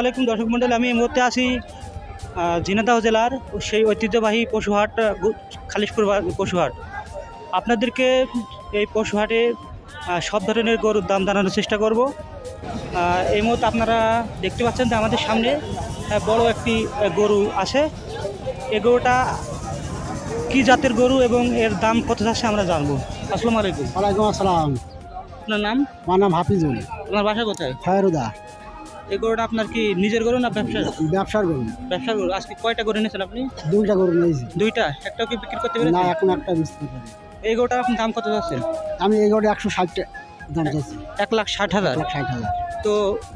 আলাইকুম দর্শক মণ্ডলী, আমি এই মুহূর্তে আছি ঝিনাইদহ জেলার সেই ঐতিহ্যবাহী পশুহাট খালিশপুর পশুহাট। আপনাদেরকে এই পশুহাটে সব ধরনের গরুর দাম জানানোর চেষ্টা করব। এই মুহূর্তে আপনারা দেখতে পাচ্ছেন যে আমাদের সামনে বড় একটি গরু আছে। এই গরুটা কী জাতের গরু এবং এর দাম কত যাচ্ছে আমরা জানবো। আসসালামু আলাইকুম। ওয়ালাইকুম আসসালাম। আপনার নাম? আমার নাম হাফিজুল। আপনার বাসা কোথায়? খয়রুদা। এই গরুটা আপনার কি নিজের গরু না ব্যবসার? ব্যবসার গরু। ব্যবসার গরু। আজকে কয়টা গরু নিয়েছেন আপনি? দুইটা গরু নিয়েছি। দুইটা? একটাও কি বিক্রি করতে না, পেরেছেন? এখন একটা বিক্রি করি। এই গরুটার আপনি দাম কত যাচ্ছেন? আমি এই গরুটা 160 দাম চাইছি। 1,60,000। 160,000। তো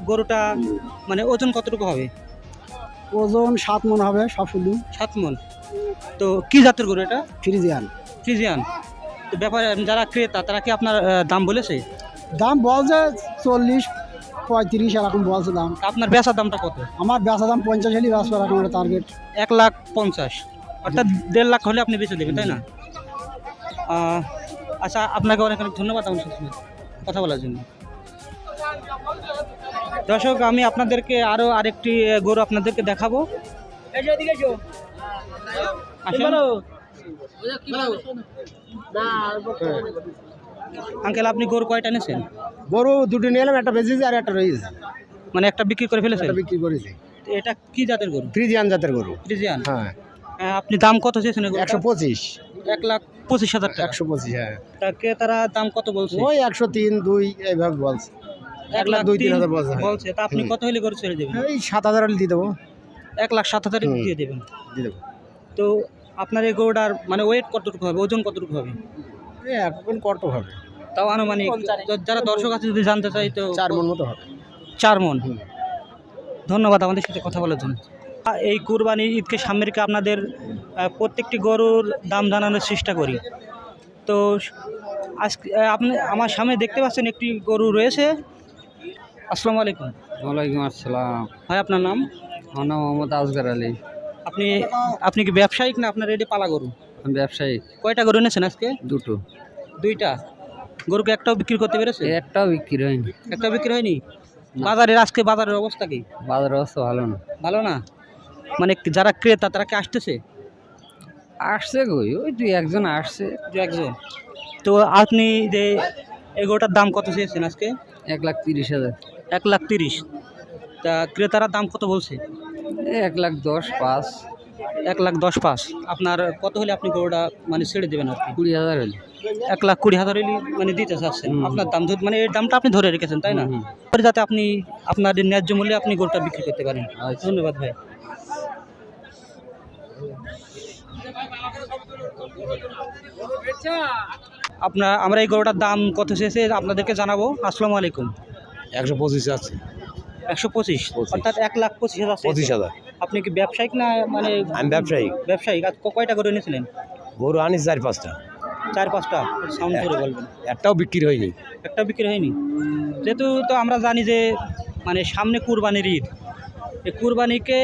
গরুটা মানে ওজন কতটুকু হবে? ওজন 7 মণ হবে সব শুধু। 7 মণ। তো কি জাতের গরু এটা? ফ্রিজিয়ান। ফ্রিজিয়ান। তো ব্যাপারে যারা ক্রেতা তারা কি আপনার দাম বলেছে? দাম বলছে 40, 35 এরকম বলছে দাম। আপনার বেচার দামটা কত? আমার বেচা দাম 50 হলেই বেচবো, এরকম একটা টার্গেট। 1,50,000, অর্থাৎ 1.5 লাখ হলে আপনি বেচে দেবেন, তাই না? আচ্ছা, আপনাকে অনেক অনেক ধন্যবাদ আমার সাথে কথা বলার জন্য। দর্শক, আমি আপনাদেরকে আরও আরেকটি গরু আপনাদেরকে দেখাবো। আসেন। আঙ্কেল, আপনি গরু কয়টা নিয়েছেন? গরু দুটো নিয়ে এলাম, একটা বেঁচেছি আর একটা রয়েছে। মানে একটা বিক্রি করে ফেলেছেন? একটা বিক্রি করেছি। এটা কি জাতের গরু? ফ্রিজিয়ান জাতের গরু। ফ্রিজিয়ান। হ্যাঁ। আপনি দাম কত চেয়েছেন? 125। 1,25,000 টাকা। 125, হ্যাঁ। তা ক্রেতারা দাম কত বলছে? ওই 103, 2 এইভাবে বলছে। 1,02,000 বলছে। বলছে। তা আপনি কত হলে গরু ছেড়ে দেবেন? এই 7,000 হলে দিয়ে দেবো। 1,07,000 দিয়ে দেবেন। দিয়ে দেবো। তো আপনার এই গরুটার মানে ওয়েট কতটুকু হবে, ওজন কতটুকু হবে? এখন কত হবে? তাও আনুমানিক যারা দর্শক আছে যদি জানতে চাই তো 4 মণ মতো হবে। 4 মণ। ধন্যবাদ আমাদের সাথে কথা বলার জন্য। এই কুরবানি ঈদকে সামনে রেখে আপনাদের প্রত্যেকটি গরুর দাম জানানোর চেষ্টা করি। তো আজকে আপনি আমার সামনে দেখতে পাচ্ছেন একটি গরু রয়েছে। আসসালামু আলাইকুম। ওয়ালাইকুম আসসালাম। ভাই, আপনার নাম? আমার নাম মোহাম্মদ আসগার আলী। আপনি কি ব্যবসায়িক না আপনার এটি পালা গরু? আমি ব্যবসায়ী। কয়টা গরু এনেছেন আজকে? দুটো। দুইটা? গরুকে একটাও বিক্রি করতে পেরেছে? একটাও বিক্রি হয়নি। একটাও বিক্রি হয়নি? আজকে বাজারের অবস্থা কি? বাজার অবস্থা ভালো না। ভালো না? মানে যারা ক্রেতা তারা কি আসতেছে? আসছে কই, ওই 2-1 জন আসছে। দু একজন। তো আপনি যে এগোটার দাম কত চেয়েছেন আজকে? 1,30,000। 1,30,000। তা ক্রেতারা দাম কত বলছে? 1,10,500। 1,10,500। আপনার কত হলে আপনি গরুটা মানে ছেড়ে দেবেন আর কি? 20,000 হলে। 1,20,000 হলে মানে দিতে চাচ্ছেন? আপনার দাম মানে এর দামটা আপনি ধরে রেখেছেন, তাই না? পরে যাতে আপনি আপনার ন্যায্য মূল্যে আপনি গরুটা বিক্রি করতে পারেন। ধন্যবাদ ভাই। আমরা এই গরুটার দাম কত চেয়েছে আপনাদেরকে জানাবো। আসসালামু আলাইকুম। 125 আছে। 125, অর্থাৎ 1,25,000। 25,000। আপনি কি ব্যবসায়িক না মানে? আমি ব্যবসায়ী। ব্যবসায়িক। আজ কয়টা গরু এনেছিলেন? গরু আনিস 4-5টা। 4-5টা? সাউন্ড করে বলবেন। একটাও বিক্রি হয়নি। একটাও বিক্রি হয়নি? যেহেতু তো আমরা জানি যে মানে সামনে কুরবানির ঈদ, এই কুরবানিকে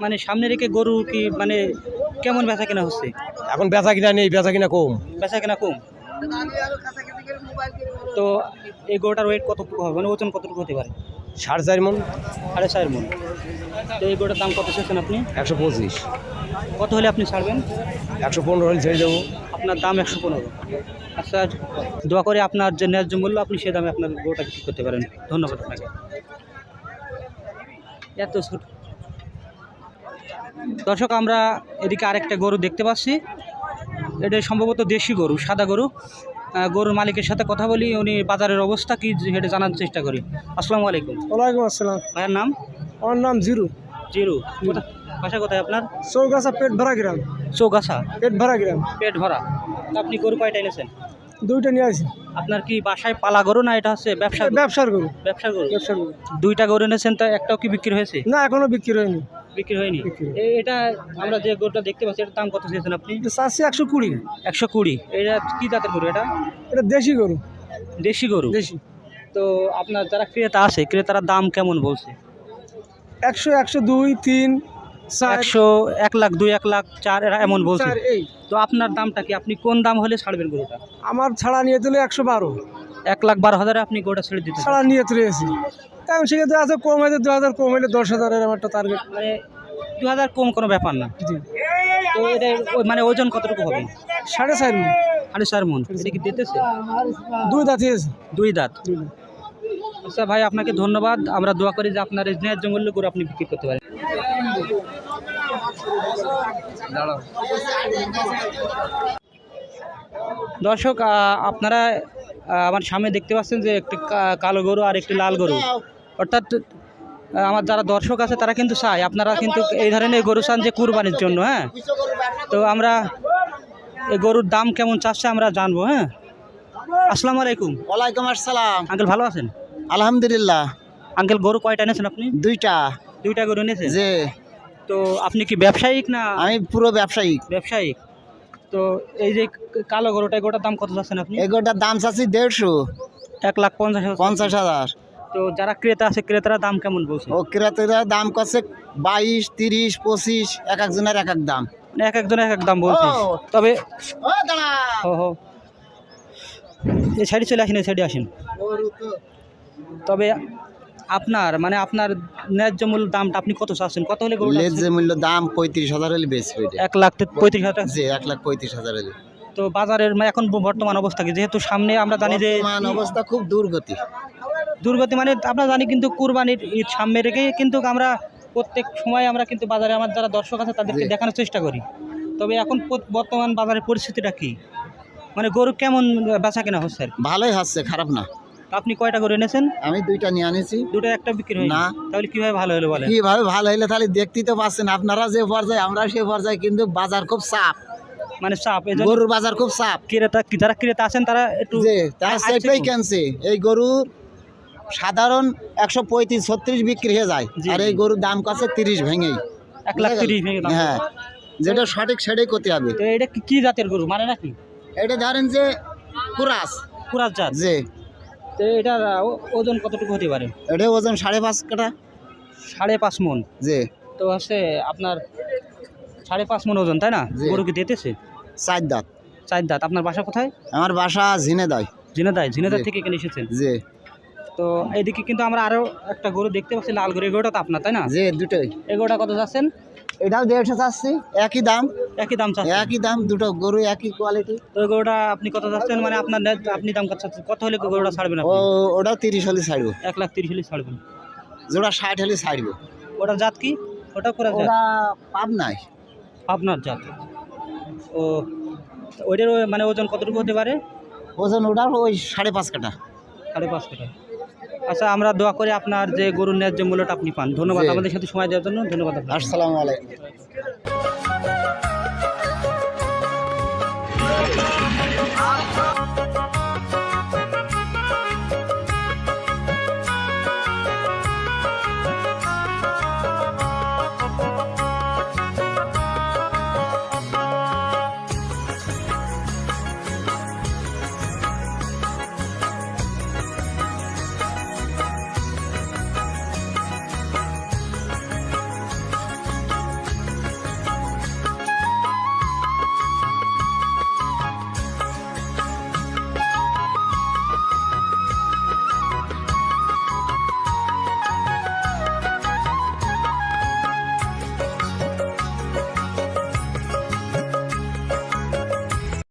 মানে সামনে রেখে গরু কি মানে কেমন বেচা কেনা হচ্ছে? এখন বেচা কিনা নেই, বেচা কিনা কম। বেচা কেনা কম? তো এই গরুটার ওয়েট কতটুকু হবে, মানে ওজন কতটুকু হতে পারে? 4.5 মণ। 4.5 মণ। তো এই গরুটার দাম কত চেয়েছেন আপনি? 125। কত হলে আপনি ছাড়বেন? 115 হলে ছেড়ে দেবো। আপনার দাম 115। আচ্ছা, দোয়া করে আপনার যে ন্যায্য মূল্য আপনি সে দামে আপনার গরুটা বিক্রি করতে পারেন। ধন্যবাদ আপনাকে। এত ছোট দর্শক, আমরা এদিকে আরেকটা গরু দেখতে পাচ্ছি। এটা সম্ভবত দেশি গরু, সাদা গরু। গরুর মালিকের সাথে কথা বলি, উনি বাজারের অবস্থা কি সেটা জানার চেষ্টা করি। আসসালামু আলাইকুম। ওয়ালাইকুম আসসালাম। ভাইয়ের নাম? আমার নাম জিরু। জিরু। বাসা কোথায় আপনার? চৌগাছা পেট ভরা গ্রাম। চৌগাছা পেট ভরা গ্রাম। পেট ভরা। আপনি গরু কয়টা এনেছেন? দুইটা নিয়ে আসি। আপনার কি বাসায় পালা গরু না এটা হচ্ছে ব্যবসার গরু? ব্যবসার গরু। ব্যবসার গরু। ব্যবসার গরু। দুইটা গরু এনেছেন, তা একটাও কি বিক্রি হয়েছে? না, এখনো বিক্রি হয়নি। বিক্রি হয়নি? এটা আমরা যে গরুটা দেখতে পাচ্ছি এটার দাম কত চেয়েছেন আপনি? চাচ্ছি 120। 120। এটা কি জাতের গরু এটা? এটা দেশি গরু। দেশি গরু? দেশি। তো আপনার যারা ক্রেতা আছে ক্রেতারা দাম কেমন বলছে? 100, 102, 3, 4, 100, 1 লাখ, 2, 1 লাখ, 4 এরা এমন বলছে। 4 এই। তো আপনার দামটা কি? আপনি কোন দাম হলে ছাড়বেন গরুটা? আমার ছাড়া নিয়ে তুলে 112। 1,12,000 আপনি গরুটা ছেড়ে দিতে ছাড়া নিয়ে তুলে এসি। এখন সেক্ষেত্রে আছে কম হয়েছে 2000, কম হইলে 10,000 এর আমার একটা টার্গেট। মানে 2000 কম কোনো ব্যাপার না। জি, তো এটা মানে ওজন কতটুকু হবে? 4.5 মণ। 4.5 মণ। এটা কি দিতেছে? 2 দাঁতই আছে। 2 দাঁত। আচ্ছা ভাই, আপনাকে ধন্যবাদ। আমরা দোয়া করি যে আপনার এই ন্যায্য মূল্য করে আপনি বিক্রি করতে পারেন। দর্শক, আপনারা আমার সামনে দেখতে পাচ্ছেন যে একটি কালো গরু আর একটি লাল গরু। অর্থাৎ আমার যারা দর্শক আছে তারা কিন্তু চায় আপনারা কিন্তু এই ধরনের গরু চান যে কুরবানির জন্য। হ্যাঁ, তো আমরা এই গরুর দাম কেমন চাচ্ছে আমরা জানবো। হ্যাঁ, আসসালামু আলাইকুম। ওয়ালাইকুম আসসালাম। আঙ্কেল ভালো আছেন? আলহামদুলিল্লাহ। আঙ্কেল গরু কয়টা এনেছেন আপনি? 2টা। 2টা গরু এনেছেন? যে তো আপনি কি ব্যবসায়িক না? আমি পুরো ব্যবসায়িক। ব্যবসায়িক। তো এই যে কালো গরুটা, গরুটার দাম কত চাচ্ছেন আপনি? এগোটার দাম চাচ্ছি 150, 1,50,000। 50,000। তো যারা ক্রেতা আছে ক্রেতারা দাম কেমন বলছে? ও ক্রেতারা দাম করছে 22, 30, 25, এক একজনের এক এক দাম। মানে এক একজন এক এক দাম বলছে। ও। তবে ও দাঁড়া। ও এই সাইডে চলে আসেন, এই সাইডে আসেন। তবে আপনার মানে আপনার ন্যায্য মূল্য দামটা আপনি কত চাচ্ছেন? কত হলে গরুটা? লেজ যে মূল্য দাম 35,000 হলে বেশি হইবে। 1,35,000 টাকা। যে 1,35,000 হলে। তো বাজারের মানে এখন বর্তমান অবস্থা কি? যেহেতু সামনে আমরা জানি যে বর্তমান অবস্থা খুব দুর্গতি। দুর্গতি, মানে আমরা জানি কিন্তু কুরবানির ঈদ সামনে রেখে কিন্তু আমরা প্রত্যেক সময় আমরা কিন্তু বাজারে আমার যারা দর্শক আছে তাদেরকে জি। দেখানোর চেষ্টা করি। তবে এখন বর্তমান বাজারের পরিস্থিতিটা কি? মানে গরু কেমন বেচা কেনা হচ্ছে আর কি? ভালোই হচ্ছে, খারাপ না। তো আপনি কয়টা গরু এনেছেন? আমি 2টা নিয়ে আনেছি। 2টা একটা বিক্রি হয়নি? না। তাহলে কিভাবে ভালো হলো বলেন? কিভাবে ভালো হইলে তাহলে দেখতেই তো পাচ্ছেন আপনারা যে পর্যায়ে, আমরা সে পর্যায়ে, কিন্তু বাজার খুব চাপ। মানে চাপ, এজন্য গরুর বাজার খুব চাপ। ক্রেতা যারা ক্রেতা আছেন তারা একটু যে তার আসছে সেটাই কম। কেনছে এই গরুর সাধারণ 135-36 বিক্রি হয়ে যায়, জি, আর জি। এই গরুর দাম কাছে 30 ভেঙেই। 1,30,000 ভেঙে দাম। হ্যাঁ, যেটা সঠিক সেটাই করতে হবে। তো এটা কি জাতের গরু মানে নাকি? এটা ধরেন যে কুরাস। কুরাস জাত। যে তো এটার ওজন কতটুকু হতে পারে? এটা ওজন 5.5 কাটা। 5.5 মণ। যে তো হচ্ছে আপনার 5.5 মণ ওজন, তাই না? জি। গরু কি দিতেছে? 4 দাঁত। 4 দাঁত। আপনার বাসা কোথায়? আমার বাসা ঝিনেদায়। ঝিনাইদহ। ঝিনাইদহ জি। থেকে এখানে এসেছেন? যে তো এইদিকে কিন্তু আমরা আরো একটা গরু দেখতে পাচ্ছি, লাল গরু। এই গরুটা তো আপনার, তাই না? যে দুটোই। এই গরুটা কত যাচ্ছেন? এটাও 150 চাচ্ছি, একই দাম। একই দাম চাচ্ছেন? একই দাম, দুটো গরু একই কোয়ালিটি। তো এই গরুটা আপনি কত যাচ্ছেন? মানে আপনার আপনি দাম কত চাচ্ছেন? কত হলে গরুটা ছাড়বেন ও আপনি? ওটাও 30 হলে ছাড়বো। 1,30,000 হলে ছাড়বেন। জোড়া 60 হলে ছাড়বো। ওটা জাত কি? ওটা কুরাস জাত? ওরা পাব নাই। আপনার জাত। ও ওইটার মানে ওজন কতটুকু হতে পারে? ওজন ওটার ওই 5.5 কাটা। 5.5 টাকা। আচ্ছা, আমরা দোয়া করি আপনার যে গরুর ন্যায্য মূল্যটা আপনি পান। ধন্যবাদ জি। আমাদের সাথে সময় দেওয়ার জন্য। ধন্যবাদ আপনাকে। আসসালামু আলাইকুম।